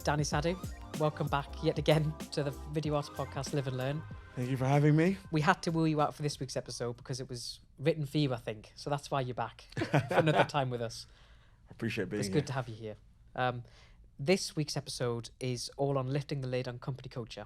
Dani Saadu. Welcome back yet again to the Video Arts Podcast, Live and Learn. Thank you for having me. We had to woo you out for this week's episode because it was written for you, I think. So that's why you're back for another time with us. I appreciate being here. It's good to have you here. This week's episode is all on lifting the lid on company culture,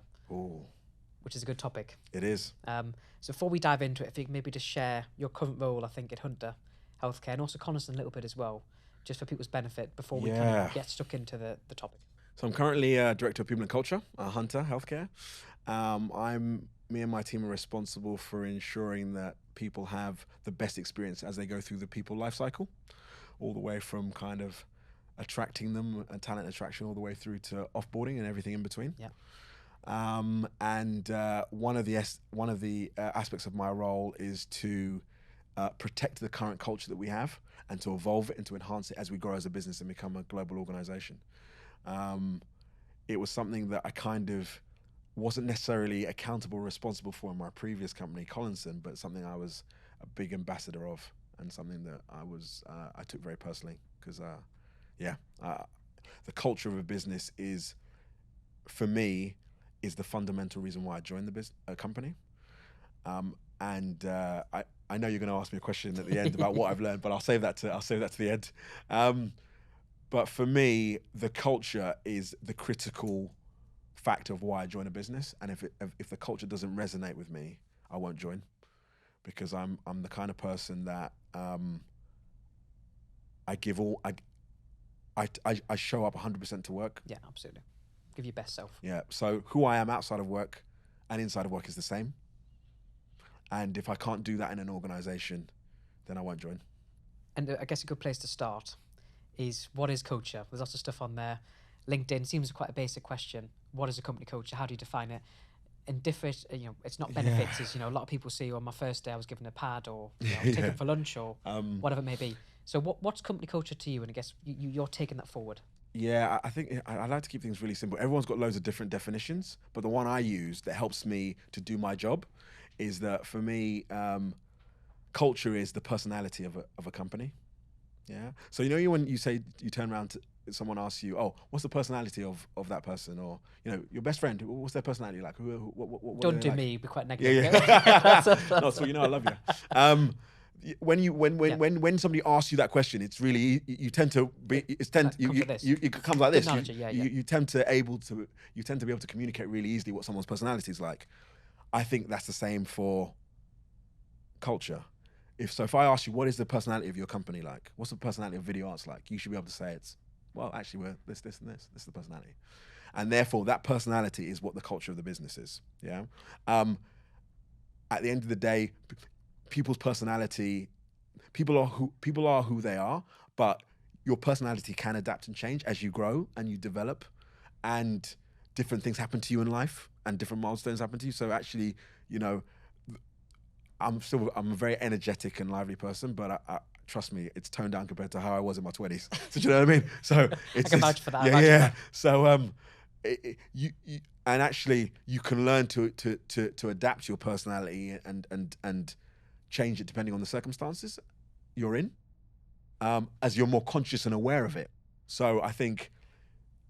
which is a good topic. It is. So before we dive into it, if you could maybe just share your current role, I think, at Hunter Healthcare, and also Coniston a little bit as well, just for people's benefit before we kind of get stuck into the topic. So I'm currently Director of People and Culture at Hunter Healthcare. Me and my team are responsible for ensuring that people have the best experience as they go through the people life cycle, all the way from kind of attracting them and talent attraction all the way through to offboarding and everything in between. Yeah. One of the aspects of my role is to protect the current culture that we have and to evolve it and to enhance it as we grow as a business and become a global organization. It was something that I kind of wasn't necessarily accountable or responsible for in my previous company, Coniston, but something I was a big ambassador of and something that I took very personally because, the culture of a business is, for me, is the fundamental reason why I joined the company. I know you're going to ask me a question at the end about what I've learned, but I'll save that to the end. But for me, the culture is the critical factor of why I join a business. And if the culture doesn't resonate with me, I won't join, because I'm the kind of person that I show up 100% to work. Yeah, absolutely. Give your best self. Yeah. So who I am outside of work and inside of work is the same. And if I can't do that in an organization, then I won't join. And I guess a good place to start is, what is culture? There's lots of stuff on there. LinkedIn seems quite a basic question. What is a company culture? How do you define it? And different, it's not benefits. It's, a lot of people see, on my first day I was given a pad, or taken for lunch, or whatever it may be. So what's company culture to you? And I guess you're taking that forward. Yeah, I think I like to keep things really simple. Everyone's got loads of different definitions, but the one I use that helps me to do my job is that, for me, culture is the personality of a company. Yeah. So when you say, you turn around to someone, asks you, "Oh, what's the personality of that person?" Or your best friend, what's their personality like? What Don't do like? me. Be quite negative. Yeah. No, so I love you. When somebody asks you that question, it's really, you tend to be, it comes like this. You tend to be able to communicate really easily what someone's personality is like. I think that's the same for culture. If I ask you, what is the personality of your company like? What's the personality of Video Arts like? You should be able to say actually we're this, and this. This is the personality. And therefore that personality is what the culture of the business is. Yeah. At the end of the day, people's personality, people are who they are, but your personality can adapt and change as you grow and you develop, and different things happen to you in life and different milestones happen to you. So actually, I'm a very energetic and lively person, but I trust me, it's toned down compared to how I was in my 20s. So do you know what I mean? So I can vouch for that. Yeah. So you can learn to adapt your personality and change it depending on the circumstances you're in, as you're more conscious and aware of it. So I think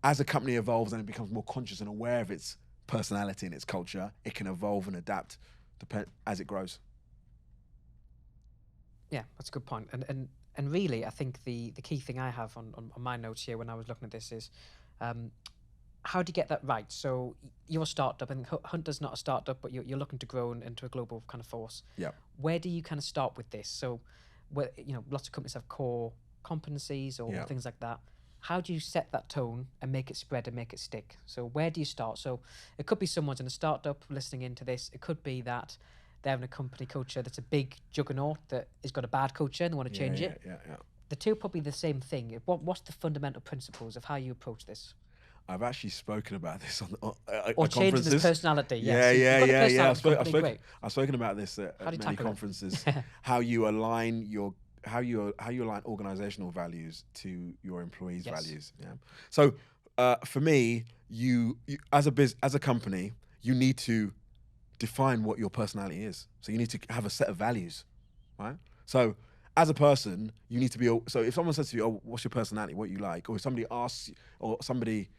as a company evolves and it becomes more conscious and aware of its personality and its culture, it can evolve and adapt as it grows. Yeah, that's a good point. And really, I think the key thing I have on my notes here when I was looking at this is, how do you get that right? So you're a startup, and Hunter's not a startup, but you're looking to grow into a global kind of force. Yeah. Where do you kind of start with this? So, lots of companies have core competencies or things like that. How do you set that tone and make it spread and make it stick? So where do you start? So it could be someone's in a startup listening into this. It could be that they're in a company culture that's a big juggernaut that has got a bad culture and they want to change it. Yeah. The two are probably the same thing. What's the fundamental principles of how you approach this? I've actually spoken about this on or changing his personality. Yeah. I've spoken about this at many conferences. How you align organizational values to your employees' values. Yeah. So for me, you as a company, you need to define what your personality is. So you need to have a set of values, right? So as a person, you need to be. So if someone says to you, "Oh, what's your personality? What you like?" Or if somebody asks, or somebody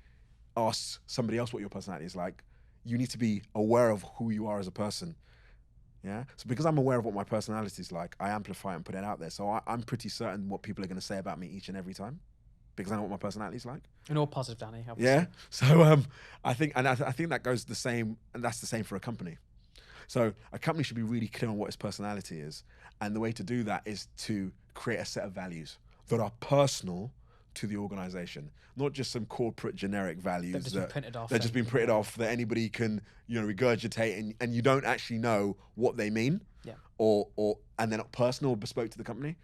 ask somebody else what your personality is like. You need to be aware of who you are as a person. Yeah. So because I'm aware of what my personality is like, I amplify it and put it out there. So I'm pretty certain what people are going to say about me each and every time, because I know what my personality is like. And all positive, Dani. Obviously. Yeah. So I think that goes the same, and that's the same for a company. So a company should be really clear on what its personality is, and the way to do that is to create a set of values that are personal to the organization, not just some corporate generic values that just been printed off that anybody can, regurgitate, and you don't actually know what they mean. Yeah. And they're not personal or bespoke to the company.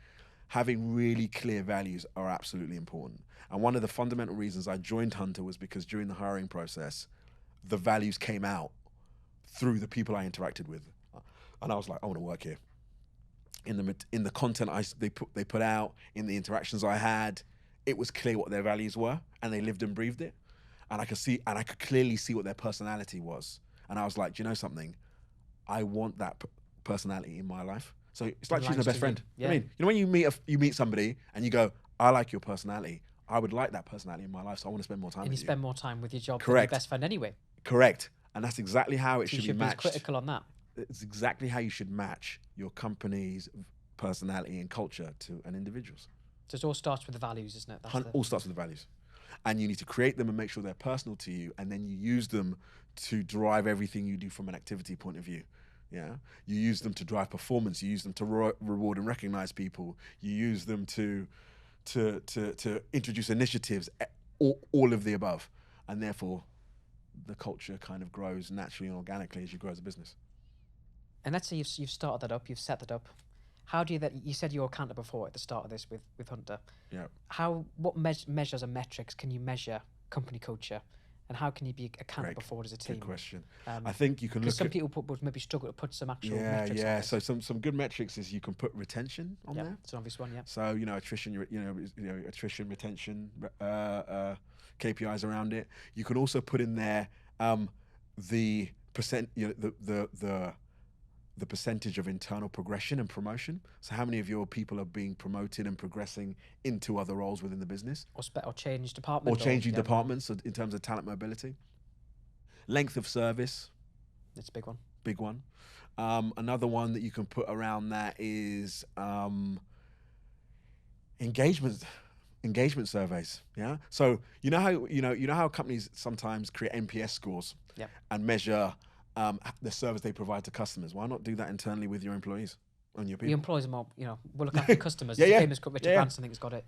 Having really clear values are absolutely important. And one of the fundamental reasons I joined Hunter was because during the hiring process, the values came out through the people I interacted with, and I was like, I want to work here. In the content they put out, in the interactions I had, it was clear what their values were, and they lived and breathed it. And I could clearly see what their personality was. And I was like, do you know something? I want that personality in my life. So it's like choosing a best friend. Yeah. I mean, when you meet somebody and you go, I like your personality. I would like that personality in my life, so I want to spend more time with you. And you spend more time with your job Correct. than your best friend anyway. Correct. And that's exactly how it should be matched. Be critical on that. It's exactly how you should match your company's personality and culture to an individual's. So it all starts with the values, isn't it? All starts with the values. And you need to create them and make sure they're personal to you, and then you use them to drive everything you do from an activity point of view. Yeah, you use them to drive performance. You use them to reward and recognize people. You use them to introduce initiatives. All of the above, and therefore, the culture kind of grows naturally and organically as you grow as a business. And let's say you've started that up, you've set that up. How do you said you were accountable before at the start of this with Hunter. Yeah. What measures and metrics can you measure company culture, and how can you be accountable for it as a team? Good question. I think you can look at... some people would maybe struggle to put some actual metrics on this. So some good metrics is you can put retention on there. It's an obvious one, yeah. So, attrition, attrition, retention, KPIs around it. You can also put in there the percent, the percentage of internal progression and promotion. So how many of your people are being promoted and progressing into other roles within the business? Or change department. Or changing departments in terms of talent mobility. Length of service. It's a big one. Big one. Another one that you can put around that is engagement surveys. Yeah. So you know how companies sometimes create NPS scores and measure the service they provide to customers. Why not do that internally with your employees and your people? The employees are more, we'll look after customers. The famous Richard Branson, I think, has got it.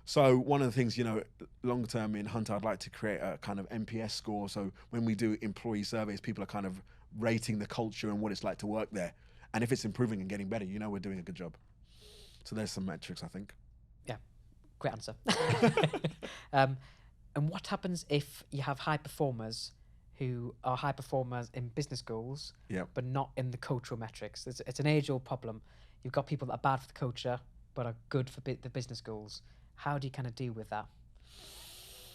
So one of the things, long term in Hunter, I'd like to create a kind of NPS score. So when we do employee surveys, people are kind of rating the culture and what it's like to work there. And if it's improving and getting better, we're doing a good job. So there's some metrics, I think. Yeah, great answer. And what happens if you have high performers who are high performers in business goals, but not in the cultural metrics? It's an age-old problem. You've got people that are bad for the culture, but are good for the business goals. How do you kind of deal with that?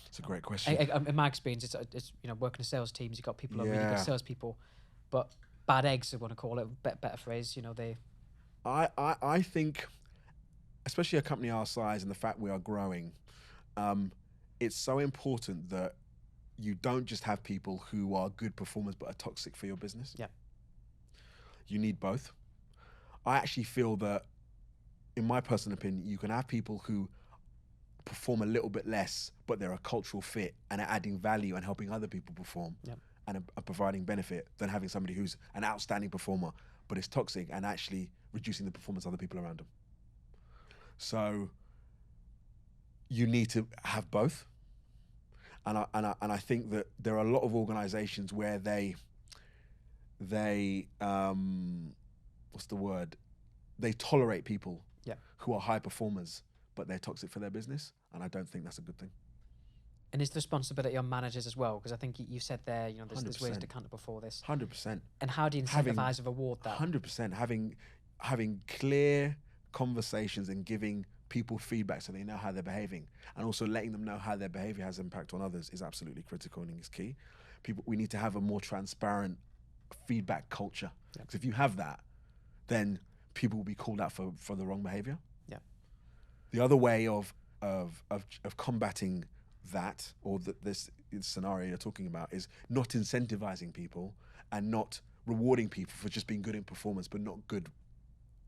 It's a great question. In my experience, it's working in sales teams. You've got people who are really good salespeople, but bad eggs, I want to call it, better phrase. They. I think, especially a company our size and the fact we are growing, it's so important that you don't just have people who are good performers but are toxic for your business. Yeah. You need both. I actually feel that, in my personal opinion, you can have people who perform a little bit less, but they're a cultural fit and are adding value and helping other people perform and are providing benefit, than having somebody who's an outstanding performer but is toxic and actually reducing the performance of other people around them. So you need to have both. And I think that there are a lot of organizations where they what's the word? They tolerate people who are high performers, but they're toxic for their business. And I don't think that's a good thing. And is the responsibility on managers as well? Because I think you said there, there's ways to counter before this. 100%. And how do you incentivize and reward that? 100%. Having clear conversations and giving people feedback so they know how they're behaving, and also letting them know how their behavior has impact on others is absolutely critical and is key. We need to have a more transparent feedback culture. Because if you have that, then people will be called out for the wrong behavior. Yeah. The other way of combating that, or this scenario you're talking about, is not incentivizing people and not rewarding people for just being good in performance, but not good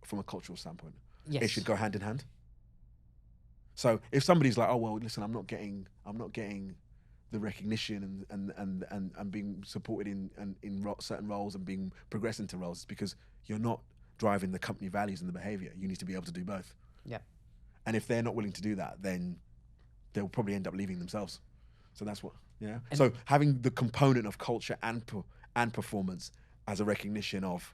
from a cultural standpoint. Yes. It should go hand in hand. So if somebody's like, oh well, listen, I'm not getting the recognition and being supported in certain roles and being progressed into roles, it's because you're not driving the company values and the behavior. You need to be able to do both. Yeah. And if they're not willing to do that, then they'll probably end up leaving themselves. So that's what, yeah. And so having the component of culture and performance as a recognition of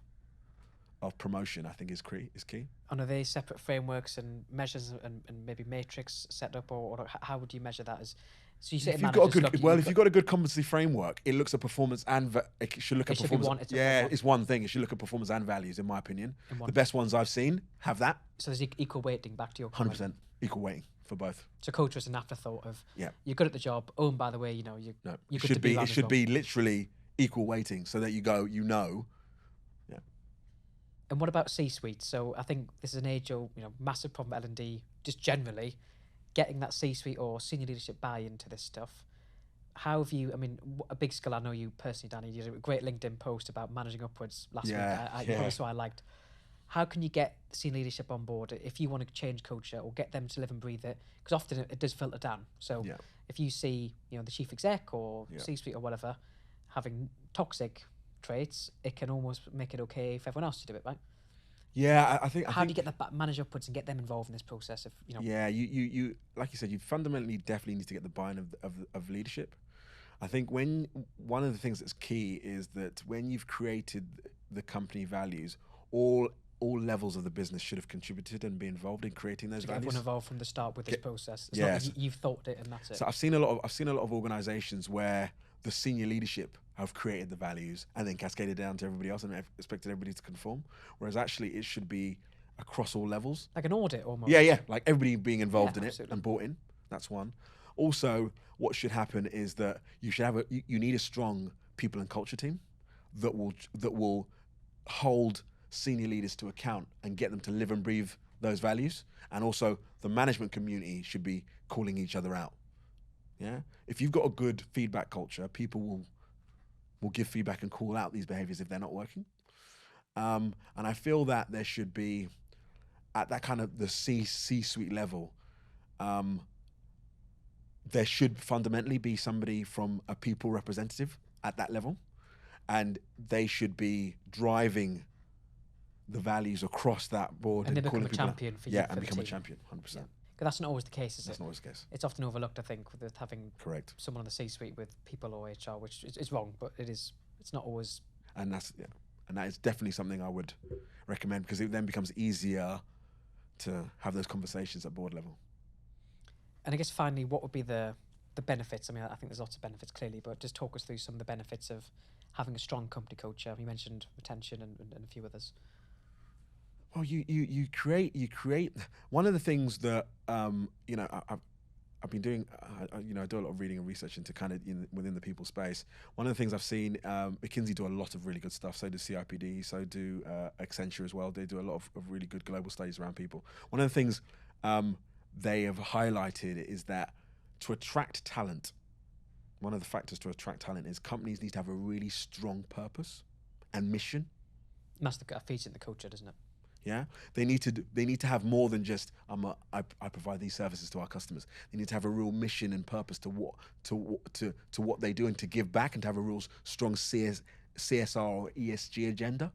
promotion, I think is key. And are they separate frameworks and measures and maybe matrix set up, or how would you measure that? So you say if you've got a good competency framework, it looks at performance and it should look at performance. It's one thing. It should look at performance and values, in my opinion. The best ones I've seen have that. So there's equal weighting, back to your 100% equal weighting for both. So culture is an afterthought of you're good at the job. Oh, and by the way, you're it good to be around. It should be literally equal weighting, so that you go, Yeah. And what about C-suite? So I think this is an age-old, massive problem at L&D, just generally, getting that C-suite or senior leadership buy-in to this stuff. How have you, a big skill, I know you personally, Dani, you did a great LinkedIn post about managing upwards last week. Probably so I liked. How can you get senior leadership on board if you want to change culture or get them to live and breathe it? Because often it does filter down. So if you see, the chief exec or C-suite or whatever having toxic traits, it can almost make it okay for everyone else to do it, right? Yeah, I think. How do you get the manager upwards and get them involved in this process? Yeah, you like you said, you fundamentally definitely need to get the buy-in of leadership. I think one of the things that's key is that when you've created the company values, all levels of the business should have contributed and be involved in creating those values. Everyone involved from the start with this process. It's not like you've thought it and that's it. So I've seen a lot of organizations where the senior leadership have created the values and then cascaded down to everybody else and expected everybody to conform. Whereas actually it should be across all levels. Like an audit almost. Yeah. Like everybody being involved in absolutely. it and bought in. That's one. Also, what should happen is that you need a strong people and culture team that will hold senior leaders to account and get them to live and breathe those values. And also the management community should be calling each other out. Yeah. If you've got a good feedback culture, people will give feedback and call out these behaviors if they're not working. And I feel that there should be, at that kind of the C-suite level, there should fundamentally be somebody from a people representative at that level, and they should be driving the values across that board. And they become a champion for you. Yeah, and become a champion, 100%. But that's not always the case, is it? That's not always the case. It's often overlooked, I think, with having correct someone on the C-suite with people or HR, which is wrong, but it's not always. And that is definitely something I would recommend, because it then becomes easier to have those conversations at board level. And I guess finally, what would be the benefits? I think there's lots of benefits clearly, but just talk us through some of the benefits of having a strong company culture. You mentioned retention and a few others. Well, you create one of the things that I've been doing. I do a lot of reading and research into kind of within the people space. One of the things I've seen, McKinsey do a lot of really good stuff. So do CIPD. So do Accenture as well. They do a lot of really good global studies around people. One of the things they have highlighted is that to attract talent, one of the factors to attract talent is companies need to have a really strong purpose and mission. And that's the feeds in the culture, doesn't it? Yeah, they need to have more than just I provide these services to our customers. They need to have a real mission and purpose to what they do, and to give back, and to have a real strong CSR or ESG agenda,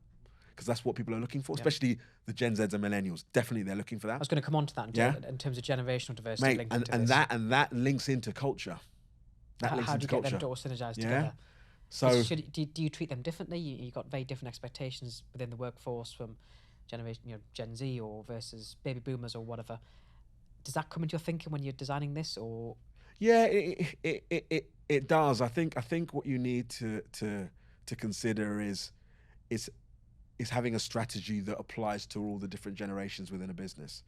because that's what people are looking for, especially the Gen Zs and millennials. Definitely, they're looking for that. I was going to come on to that in terms of generational diversity. Mate, and that links into culture. How do you get them to all synergize together? So do you treat them differently? You got very different expectations within the workforce from generation, Gen Z or versus baby boomers or whatever. Does that come into your thinking when you're designing this, or? Yeah, it does. I think what you need to consider is having a strategy that applies to all the different generations within a business.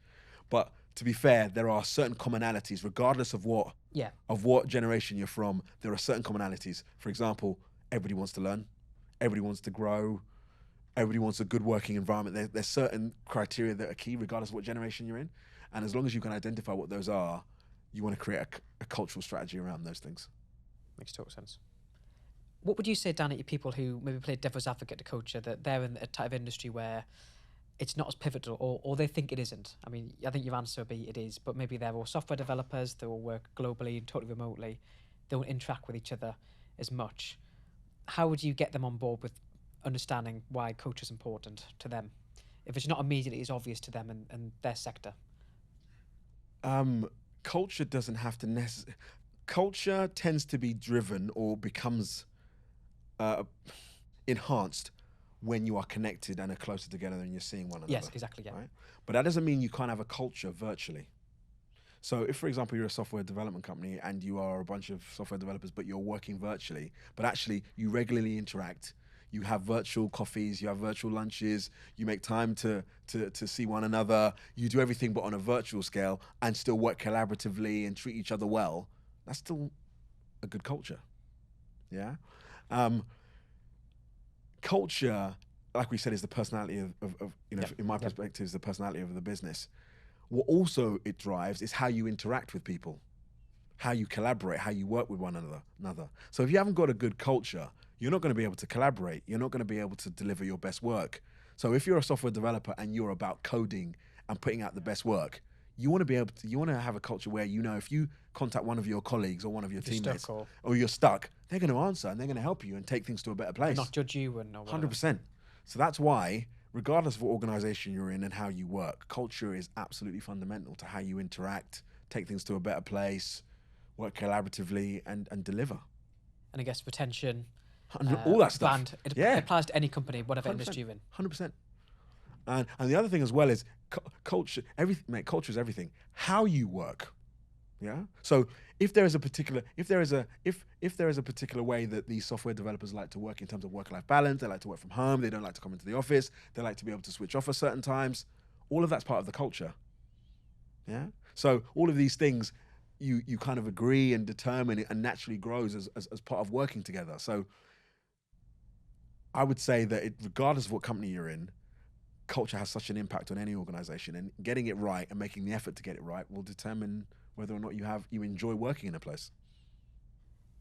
But to be fair, there are certain commonalities, regardless of what generation you're from. There are certain commonalities. For example, everybody wants to learn, everybody wants to grow. Everybody wants a good working environment. There's certain criteria that are key regardless of what generation you're in. And as long as you can identify what those are, you want to create a cultural strategy around those things. Makes total sense. What would you say, Dani, to people who maybe play devil's advocate to culture, that they're in a type of industry where it's not as pivotal, or they think it isn't? I mean, I think your answer would be it is, but maybe they're all software developers, they all work globally and totally remotely, they don't interact with each other as much. How would you get them on board with understanding why culture is important to them, if it's not immediately as obvious to them and their sector? Culture doesn't have to necessarily... Culture tends to be driven or becomes enhanced when you are connected and are closer together and you're seeing one another. Yes, exactly, yeah. Right? But that doesn't mean you can't have a culture virtually. So if, for example, you're a software development company and you are a bunch of software developers, but you're working virtually, but actually you regularly interact, you have virtual coffees, you have virtual lunches, you make time to see one another, you do everything but on a virtual scale and still work collaboratively and treat each other well, that's still a good culture. Yeah? Culture, like we said, is the personality of in my perspective, is the personality of the business. What also it drives is how you interact with people, how you collaborate, how you work with one another. So if you haven't got a good culture, you're not going to be able to collaborate. You're not going to be able to deliver your best work. So if you're a software developer and you're about coding and putting out the best work, you want to have a culture where, if you contact one of your colleagues or one of your teammates or you're stuck, they're going to answer and they're going to help you and take things to a better place. And not judge you and 100%. So that's why, regardless of what organization you're in and how you work, culture is absolutely fundamental to how you interact, take things to a better place, work collaboratively and deliver. And I guess retention, all that stuff. Brand, it applies to any company, whatever 100%, industry you're in. 100%. And the other thing as well is culture. Everything, mate. Culture is everything. How you work. Yeah. So if there is a particular way that these software developers like to work in terms of work-life balance, they like to work from home, they don't like to come into the office, they like to be able to switch off at certain times. All of that's part of the culture. Yeah. So all of these things, you kind of agree and determine it, and naturally grows as part of working together. So I would say that regardless of what company you're in, culture has such an impact on any organization, and getting it right and making the effort to get it right will determine whether or not you enjoy working in a place.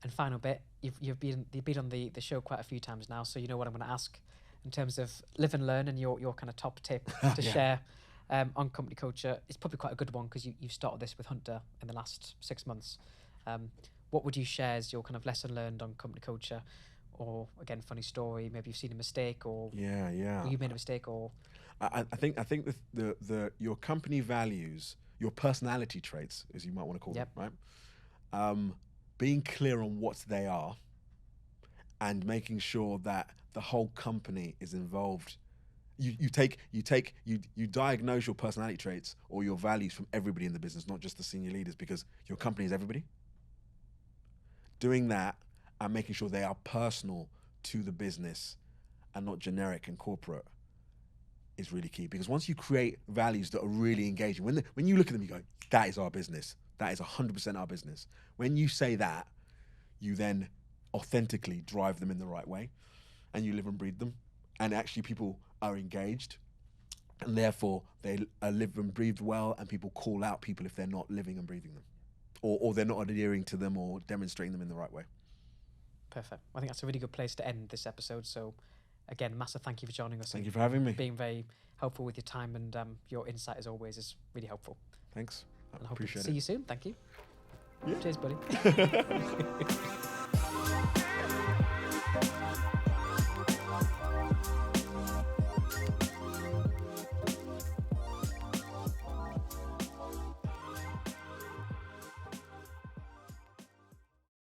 And final bit, you've been on the show quite a few times now, so you know what I'm going to ask in terms of live and learn, and your kind of top tip to share on company culture. It's probably quite a good one because you started this with Hunter in the last 6 months. What would you share as your kind of lesson learned on company culture? Or again, funny story, maybe you've seen a mistake, or you made a mistake, or I think your company values, your personality traits, as you might want to call them, right? Being clear on what they are, and making sure that the whole company is involved. You diagnose your personality traits or your values from everybody in the business, not just the senior leaders, because your company is everybody. Doing that and making sure they are personal to the business and not generic and corporate is really key. Because once you create values that are really engaging, when you look at them, you go, that is our business. That is 100% our business. When you say that, you then authentically drive them in the right way, and you live and breathe them. And actually people are engaged, and therefore they live and breathe well, and people call out people if they're not living and breathing them, or they're not adhering to them or demonstrating them in the right way. Perfect. I think that's a really good place to end this episode. So again, massive thank you for joining us. Thank you for having me. Being very helpful with your time, and your insight as always is really helpful. Thanks. I hope appreciate to see you soon. Thank you. Yeah. Cheers, buddy.